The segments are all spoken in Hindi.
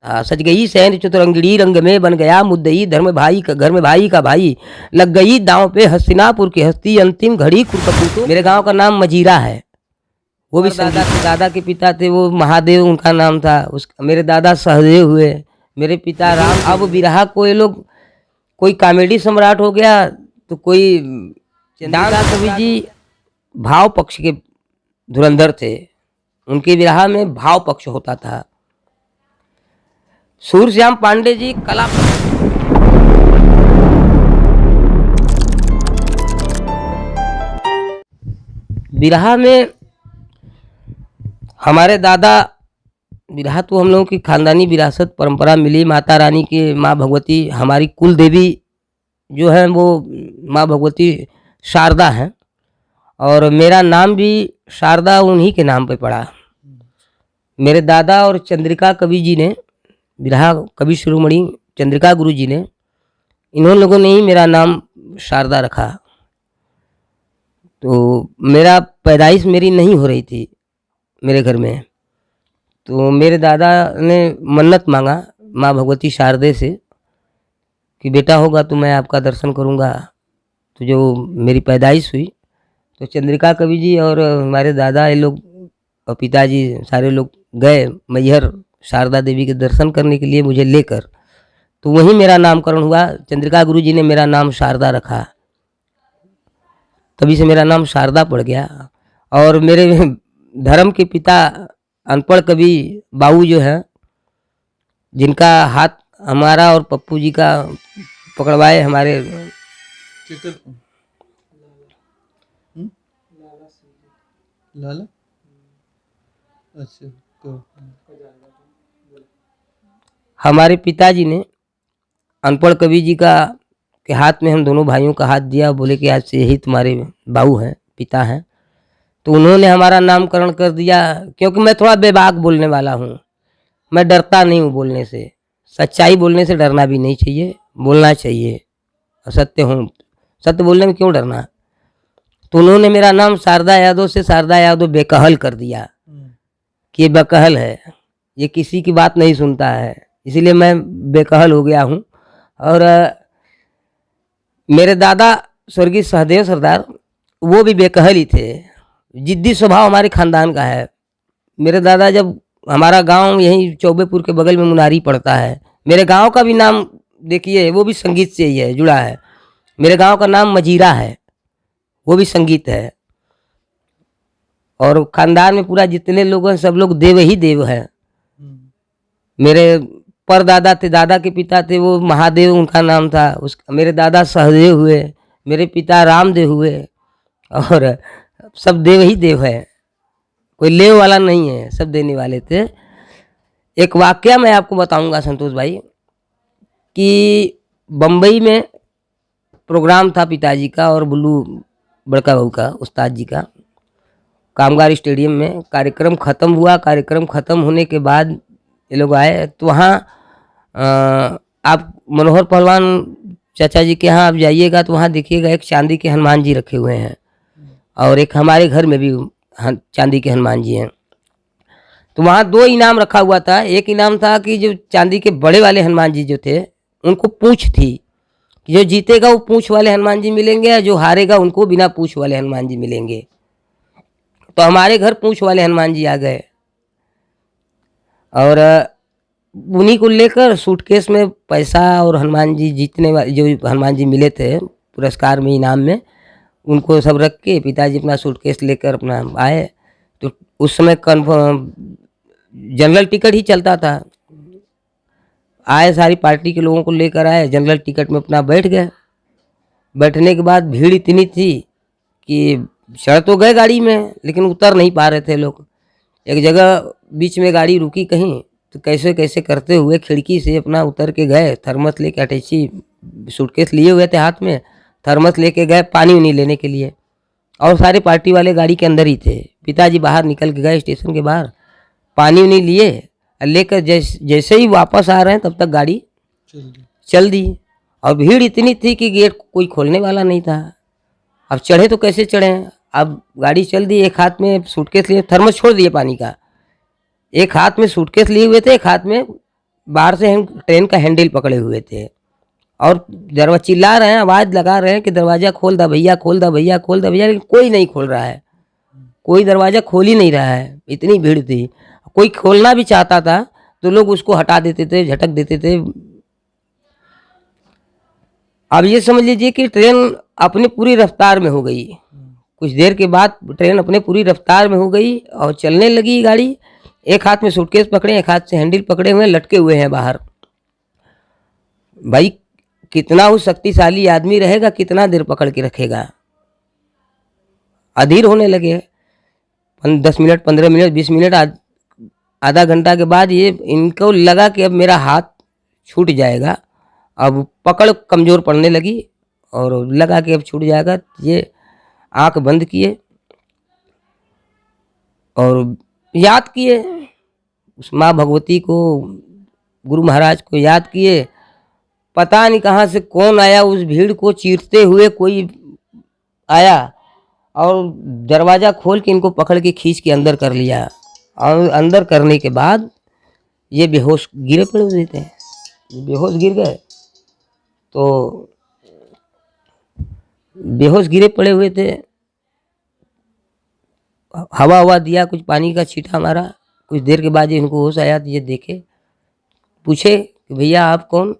सज गई सैन चतुरंगिणी रंग में बन गया मुद्दई धर्म भाई का घर में भाई का भाई लग गई दांव पे हस्तिनापुर की हस्ती अंतिम घड़ी कुरकपूतो। मेरे गांव का नाम मजीरा है। वो भी दादा के पिता थे, वो महादेव उनका नाम था। मेरे दादा सहदेव हुए, मेरे पिता राम। अब बिरहा को ये लोग कोई कॉमेडी सम्राट हो गया तो कोई चंद्रिका कवि जी भाव पक्ष के धुरंधर थे। उनके विरहा में भाव पक्ष होता था। सूरश्याम पांडे जी कला विरहा में हमारे दादा, विरहा तो हम लोगों की खानदानी विरासत परंपरा मिली। माता रानी के माँ भगवती, हमारी कुल देवी जो है वो माँ भगवती शारदा हैं, और मेरा नाम भी शारदा उन्हीं के नाम पे पड़ा। मेरे दादा और चंद्रिका कवि जी ने, विरहा कवि शिरोमणि चंद्रिका गुरु जी ने, इन्होंने लोगों ने ही मेरा नाम शारदा रखा। तो मेरा पैदाइश मेरी नहीं हो रही थी मेरे घर में, तो मेरे दादा ने मन्नत मांगा माँ भगवती शारदे से कि बेटा होगा तो मैं आपका दर्शन करूंगा। तो जो मेरी पैदाइश हुई तो चंद्रिका कवि जी और हमारे दादा ये लोग और पिताजी सारे लोग गए मैहर शारदा देवी के दर्शन करने के लिए मुझे लेकर। तो वहीं मेरा नामकरण हुआ। चंद्रिका गुरु जी ने मेरा नाम शारदा रखा, तभी से मेरा नाम शारदा पड़ गया। और मेरे धर्म के पिता अनपढ़ कवि बाबू जो है, जिनका हाथ हमारा और पप्पू जी का पकड़वाए हमारे लाला। अच्छा, हमारे पिताजी ने अनपढ़ कवि जी का के हाथ में हम दोनों भाइयों का हाथ दिया, बोले कि आज से यही तुम्हारे बाबू हैं, पिता हैं। तो उन्होंने हमारा नामकरण कर दिया। क्योंकि मैं थोड़ा बेबाक बोलने वाला हूँ, मैं डरता नहीं हूँ बोलने से। सच्चाई बोलने से डरना भी नहीं चाहिए, बोलना चाहिए। सत्य हूँ, सत्य बोलने में क्यों डरना। तो उन्होंने मेरा नाम शारदा यादव से शारदा यादव बेकहल कर दिया कि ये बेकहल है, ये किसी की बात नहीं सुनता है, इसीलिए मैं बेकहल हो गया हूँ। और मेरे दादा स्वर्गीय सहदेव सरदार वो भी बेकहल ही थे। जिद्दी स्वभाव हमारे खानदान का है। मेरे दादा, जब हमारा गांव यहीं चौबेपुर के बगल में मुनारी पड़ता है, मेरे गांव का भी नाम देखिए वो भी संगीत से ही है, जुड़ा है। मेरे गांव का नाम मजीरा है, वो भी संगीत है। और खानदान में पूरा जितने लोग हैं सब लोग देव ही देव है। मेरे परदादा थे, दादा के पिता थे, वो महादेव उनका नाम था। मेरे दादा सहदेव हुए, मेरे पिता रामदेव हुए, और सब देव ही देव है, कोई लेव वाला नहीं है, सब देने वाले थे। एक वाकया मैं आपको बताऊंगा संतोष भाई, कि बम्बई में प्रोग्राम था पिताजी का और बुल्लू बड़का बहू का, उस्ताद जी का, कामगार स्टेडियम में। कार्यक्रम ख़त्म हुआ। कार्यक्रम ख़त्म होने के बाद ये लोग आए तो वहाँ आप मनोहर पहलवान चाचा जी के यहाँ आप जाइएगा तो वहाँ देखिएगा एक चांदी के हनुमान जी रखे हुए हैं, और एक हमारे घर में भी चांदी के हनुमान जी हैं। तो वहाँ दो इनाम रखा हुआ था। एक इनाम था कि जो चांदी के बड़े वाले हनुमान जी जो थे उनको पूँछ थी, कि जो जीतेगा वो पूँछ वाले हनुमान जी मिलेंगे, जो हारेगा उनको बिना पूँछ वाले हनुमान जी मिलेंगे। तो हमारे घर पूँछ वाले हनुमान जी आ गए, और उन्हीं को लेकर सूटकेस में पैसा और हनुमान जी जीतने वाले जो हनुमान जी मिले थे पुरस्कार में, इनाम में, उनको सब रख के पिताजी अपना सूटकेस लेकर अपना आए। तो उस समय कन्फर्म जनरल टिकट ही चलता था। आए, सारी पार्टी के लोगों को लेकर आए, जनरल टिकट में अपना बैठ गए। बैठने के बाद भीड़ इतनी थी कि चढ़ तो गए गाड़ी में, लेकिन उतर नहीं पा रहे थे लोग। एक जगह बीच में गाड़ी रुकी कहीं, तो कैसे कैसे करते हुए खिड़की से अपना उतर के गए। थर्मस लेके, अटैची सूटकेस लिए हुए थे हाथ में, थर्मस लेके गए पानी उनी लेने के लिए, और सारे पार्टी वाले गाड़ी के अंदर ही थे। पिताजी बाहर निकल के गए स्टेशन के बाहर, पानी उनी लिए, लेकर जैसे ही वापस आ रहे हैं तब तक गाड़ी चल दी। और भीड़ इतनी थी कि गेट कोई खोलने वाला नहीं था। अब चढ़े तो कैसे चढ़े। अब गाड़ी चल दी, एक हाथ में सूटकेस लिए, थर्मस छोड़ दिए पानी का, एक हाथ में सूटकेस लिए हुए थे, एक हाथ में बाहर से हम ट्रेन का हैंडल पकड़े हुए थे और दरवाजा चिल्ला रहे हैं, आवाज़ लगा रहे हैं कि दरवाज़ा खोल दा भैया, खोल दा भैया, खोल दा भैया, लेकिन कोई नहीं खोल रहा है, कोई दरवाज़ा खोल ही नहीं रहा है, इतनी भीड़ थी। कोई खोलना भी चाहता था तो लोग उसको हटा देते थे, झटक देते थे। अब ये समझ लीजिए कि ट्रेन अपनी पूरी रफ्तार में हो गई। कुछ देर के बाद ट्रेन अपने पूरी रफ्तार में हो गई और चलने लगी गाड़ी। एक हाथ में सूटकेस पकड़े, एक हाथ से हैंडल पकड़े हुए, लटके हुए हैं बाहर। भाई कितना वो शक्तिशाली आदमी रहेगा, कितना देर पकड़ के रखेगा। अधीर होने लगे। 10 मिनट, 15 मिनट, 20 मिनट, आधा घंटा के बाद ये इनको लगा कि अब मेरा हाथ छूट जाएगा। अब पकड़ कमज़ोर पड़ने लगी और लगा कि अब छूट जाएगा। ये आंख बंद किए और याद किए उस माँ भगवती को, गुरु महाराज को याद किए। पता नहीं कहाँ से कौन आया, उस भीड़ को चीरते हुए कोई आया और दरवाज़ा खोल के इनको पकड़ के खींच के अंदर कर लिया। और अंदर करने के बाद ये बेहोश गिरे पड़े हुए थे। बेहोश गिर गए तो बेहोश गिरे पड़े हुए थे। हवा हवा दिया, कुछ पानी का छींटा मारा। कुछ देर के बाद इनको होश आया तो ये देखे, पूछे कि भैया आप कौन?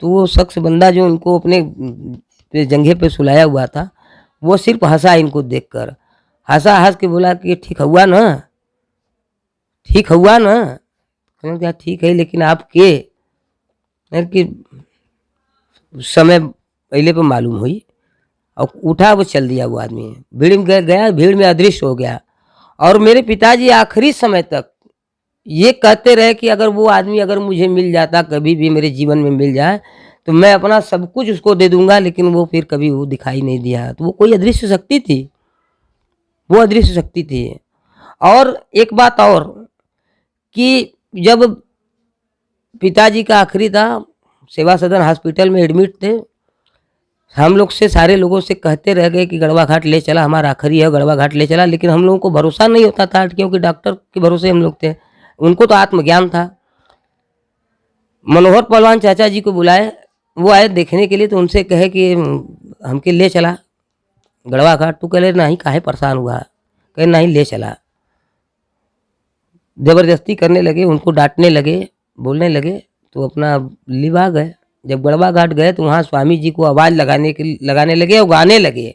तो वो शख्स बंदा जो उनको अपने जंघे पे सुलाया हुआ था, वो सिर्फ हंसा इनको देखकर। हंस के बोला कि ठीक हुआ ना, ठीक हुआ ना? कहने क्या ठीक है, लेकिन आप के? कि समय पहले पे मालूम हुई। और उठा, वो चल दिया वो आदमी, भीड़ में गया, भीड़ में अदृश्य हो गया। और मेरे पिताजी आखिरी समय तक ये कहते रहे कि अगर वो आदमी अगर मुझे मिल जाता, कभी भी मेरे जीवन में मिल जाए, तो मैं अपना सब कुछ उसको दे दूंगा। लेकिन वो फिर कभी वो दिखाई नहीं दिया। तो वो कोई अदृश्य शक्ति थी, वो अदृश्य शक्ति थी। और एक बात और कि जब पिताजी का आखिरी था, सेवा सदन हॉस्पिटल में एडमिट थे, हम लोग से, सारे लोगों से कहते रह गए कि गड़वा घाट ले चला, हमारा आखिरी है, गड़वा घाट ले चला। लेकिन हम लोगों को भरोसा नहीं होता था, क्योंकि डॉक्टर के भरोसे हम लोग थे। उनको तो आत्मज्ञान था। मनोहर पहलवान चाचा जी को बुलाए, वो आए देखने के लिए। तो उनसे कहे कि हमके ले चला गड़वा घाट। तो कह नहीं, काहे परेशान हुआ? कहे नहीं, ले चला। जबरदस्ती करने लगे, उनको डांटने लगे, बोलने लगे, तो अपना लिवा गए। जब गड़वा घाट गए तो वहाँ स्वामी जी को आवाज़ लगाने लगे और गाने लगे।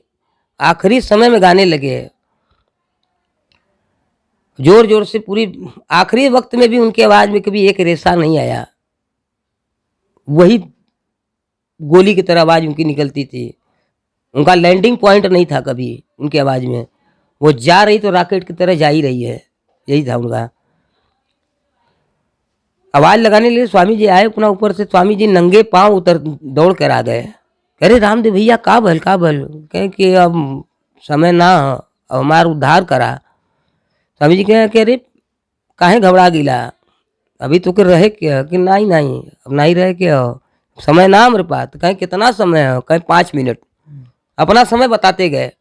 आखिरी समय में गाने लगे जोर जोर से। पूरी आखिरी वक्त में भी उनकी आवाज़ में कभी एक रेशा नहीं आया, वही गोली की तरह आवाज़ उनकी निकलती थी। उनका लैंडिंग पॉइंट नहीं था कभी उनकी आवाज़ में। वो जा रही तो रॉकेट की तरह जा ही रही है, यही था उनका। आवाज़ लगाने के लिए स्वामी जी आए अपना ऊपर से। स्वामी जी नंगे पांव उतर दौड़ कर आ गए। कह रहे रामदेव भैया का भल कहे कि अब समय ना, अब हमारा उद्धार करा। स्वामी जी कह रहे काहे घबरा गिला, अभी तो कर रहे क्या? कि नहीं नहीं, अब नहीं रहे क्या, समय ना हमारे पास। कहे कितना समय है? कहे 5 मिनट। अपना समय बताते गए।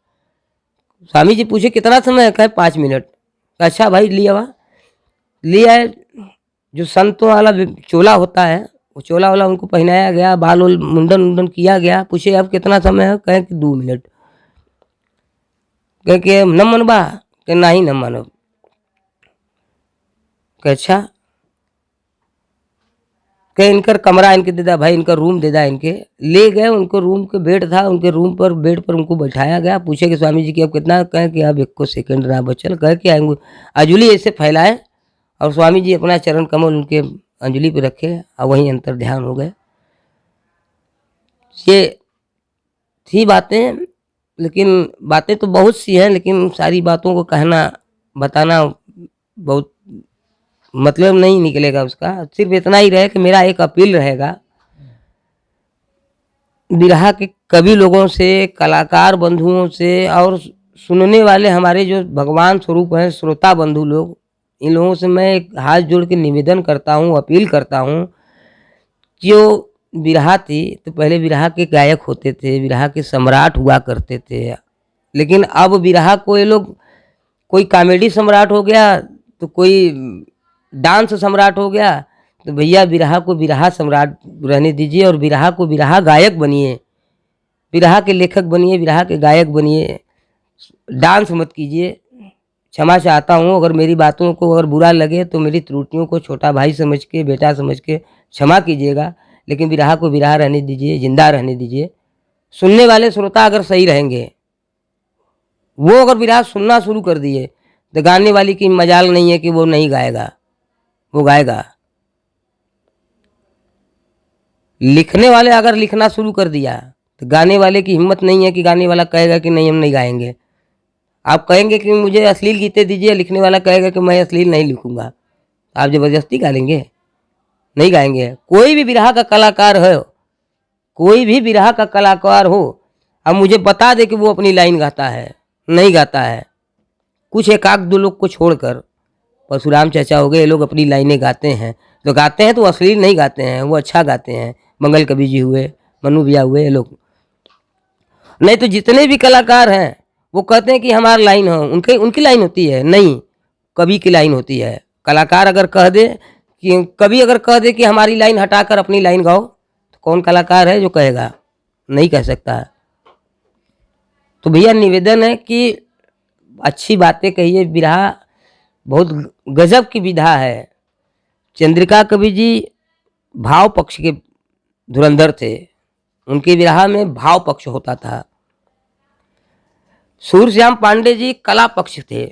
स्वामी जी पूछे कितना समय है? कहे 5 मिनट। अच्छा भाई लिया लिया। जो संतों वाला चोला होता है, वो चोला वाला उनको पहनाया गया, बाल उल मुंडन किया गया। पूछे अब कितना समय है? कहे कि 2 मिनट। कहे कि न मनबा? कि नहीं न मानो। कहे अच्छा। कहे इनकर कमरा इनके दे दा भाई, इनका रूम दे दा इनके। ले गए, उनको रूम के बेड था, उनके रूम पर बेड पर उनको बैठाया गया। पूछे कि स्वामी जी की अब कितना? कहे कि अब 1 सेकंड ना बचल। कहे कि अंजुली ऐसे फैलाए और स्वामी जी अपना चरण कमल उनके अंजलि पे रखे और वहीं अंतर ध्यान हो गए। ये थी बातें, लेकिन बातें तो बहुत सी हैं, लेकिन सारी बातों को कहना बताना बहुत मतलब नहीं निकलेगा उसका। सिर्फ इतना ही रहे कि मेरा एक अपील रहेगा बिरहा के कवि लोगों से, कलाकार बंधुओं से और सुनने वाले हमारे जो भगवान स्वरूप हैं श्रोता बंधु लोग, इन लोगों से मैं एक हाथ जोड़ के निवेदन करता हूँ, अपील करता हूँ। जो बिरहा थी तो पहले बिरहा के गायक होते थे, बिरहा के सम्राट हुआ करते थे। लेकिन अब बिरहा को ये लोग, कोई कॉमेडी सम्राट हो गया तो कोई डांस सम्राट हो गया, तो भैया बिरहा को बिरहा सम्राट रहने दीजिए और बिरहा को बिरहा गायक बनिए, बिरहा के लेखक बनिए, बिरहा के गायक बनिए। डांस मत कीजिए। क्षमा चाहता हूँ, अगर मेरी बातों को अगर बुरा लगे तो मेरी त्रुटियों को छोटा भाई समझ के, बेटा समझ के क्षमा कीजिएगा, लेकिन बिरहा को बिरहा रहने दीजिए, जिंदा रहने दीजिए। सुनने वाले श्रोता अगर सही रहेंगे, वो अगर बिरहा सुनना शुरू कर दिए तो गाने वाली की मजाल नहीं है कि वो नहीं गाएगा, वो गाएगा। लिखने वाले अगर लिखना शुरू कर दिया तो गाने वाले की हिम्मत नहीं है कि गाने वाला कहेगा कि नहीं हम नहीं गाएंगे। आप कहेंगे कि मुझे अश्लील गीते दीजिए, लिखने वाला कहेगा कि मैं अश्लील नहीं लिखूंगा। आप जबरदस्ती गा लेंगे? नहीं गाएंगे। कोई भी बिरहा का कलाकार हो, कोई भी बिरहा का कलाकार हो, अब मुझे बता दे कि वो अपनी लाइन गाता है, नहीं गाता है। कुछ एक आध दो लोग को छोड़कर, परशुराम चाचा हो गए, ये लोग अपनी लाइनें गाते हैं। तो गाते हैं तो अश्लील नहीं गाते हैं, वो अच्छा गाते हैं। मंगल कवि जी हुए, मनु भैया हुए, ये लोग। नहीं तो जितने भी कलाकार हैं वो कहते हैं कि हमारी लाइन हो, उनकी लाइन होती है नहीं, कवि की लाइन होती है। कलाकार अगर कह दे कि, कवि अगर कह दे कि हमारी लाइन हटाकर अपनी लाइन गाओ, तो कौन कलाकार है जो कहेगा? नहीं कह सकता। तो भैया निवेदन है कि अच्छी बातें कहिए। बिरहा बहुत गजब की विधा है। चंद्रिका कवि जी भाव पक्ष के धुरंधर थे, उनके बिरहा में भाव पक्ष होता था। सूरश्याम पांडे जी कला पक्ष थे,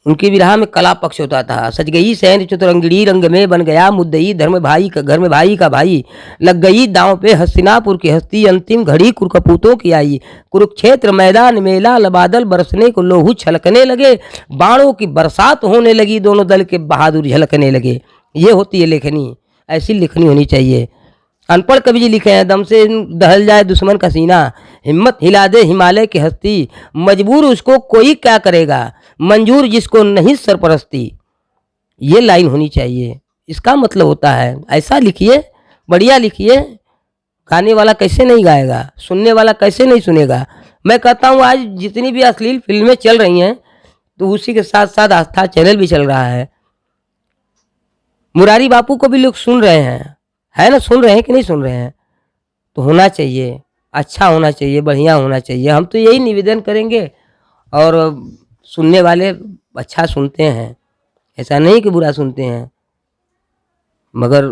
उनकी बिरहा में कला पक्ष होता था। सज गई सैन चतुरंगिणी रंग में बन गया मुद्दई, धर्म भाई का घर में भाई का भाई, लग गई दांव पे हस्तिनापुर की हस्ती, अंतिम घड़ी कुरकपूतों की आई। कुरुक्षेत्र मैदान में लाल बादल बरसने को लोहू छलकने लगे, बाणों की बरसात होने लगी, दोनों दल के बहादुर झलकने लगे। ये होती है लेखनी, ऐसी लिखनी होनी चाहिए। अनपढ़ कवि जी लिखे हैं, दम से दहल जाए दुश्मन का सीना, हिम्मत हिला दे हिमालय की हस्ती, मजबूर उसको कोई क्या करेगा, मंजूर जिसको नहीं सरपरस्ती। ये लाइन होनी चाहिए। इसका मतलब होता है ऐसा लिखिए, बढ़िया लिखिए। गाने वाला कैसे नहीं गाएगा, सुनने वाला कैसे नहीं सुनेगा। मैं कहता हूँ आज जितनी भी अश्लील फिल्में चल रही हैं, तो उसी के साथ साथ आस्था चैनल भी चल रहा है। मुरारी बापू को भी लोग सुन रहे हैं, है ना? सुन रहे हैं कि नहीं सुन रहे हैं? तो होना चाहिए, अच्छा होना चाहिए, बढ़िया होना चाहिए। हम तो यही निवेदन करेंगे। और सुनने वाले अच्छा सुनते हैं, ऐसा नहीं कि बुरा सुनते हैं, मगर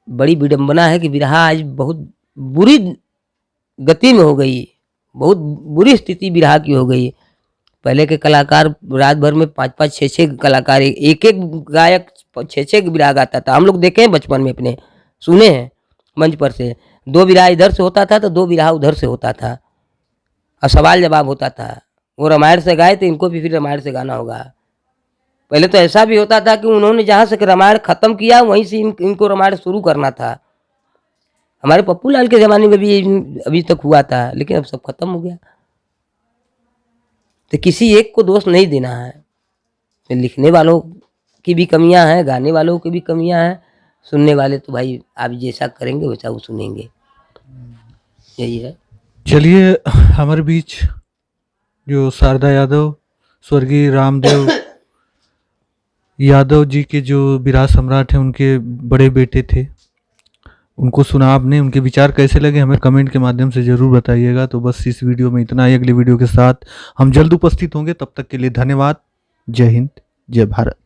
बड़ी विडंबना है कि बिरहा आज बहुत बुरी गति में हो गई, बहुत बुरी स्थिति बिरहा की हो गई। पहले के कलाकार रात भर में 5-5, 6-6 कलाकार, एक गायक 6-6 बिरहा गाता था। हम लोग देखे हैं बचपन में, अपने सुने हैं मंच पर से। 2 बिरहा इधर से होता था तो 2 बिरहा उधर से होता था, और सवाल जवाब होता था। वो रामायण से गाए तो इनको भी फिर रामायण से गाना होगा। पहले तो ऐसा भी होता था कि उन्होंने जहाँ से रामायण खत्म किया वहीं से इनको रामायण शुरू करना था। हमारे पप्पू लाल के ज़माने में भी अभी तक हुआ था, लेकिन अब सब खत्म हो गया। तो किसी एक को दोष नहीं देना है। तो लिखने वालों की भी कमियां हैं, गाने वालों की भी कमियां हैं, सुनने वाले तो भाई आप जैसा करेंगे वैसा वो सुनेंगे। यही है। चलिए, हमारे बीच जो शारदा यादव, स्वर्गीय रामदेव यादव जी के जो बिरहा सम्राट हैं, उनके बड़े बेटे थे, उनको सुना आपने। उनके विचार कैसे लगे हमें कमेंट के माध्यम से ज़रूर बताइएगा। तो बस इस वीडियो में इतना ही। अगले वीडियो के साथ हम जल्द उपस्थित होंगे, तब तक के लिए धन्यवाद। जय हिंद, जय भारत।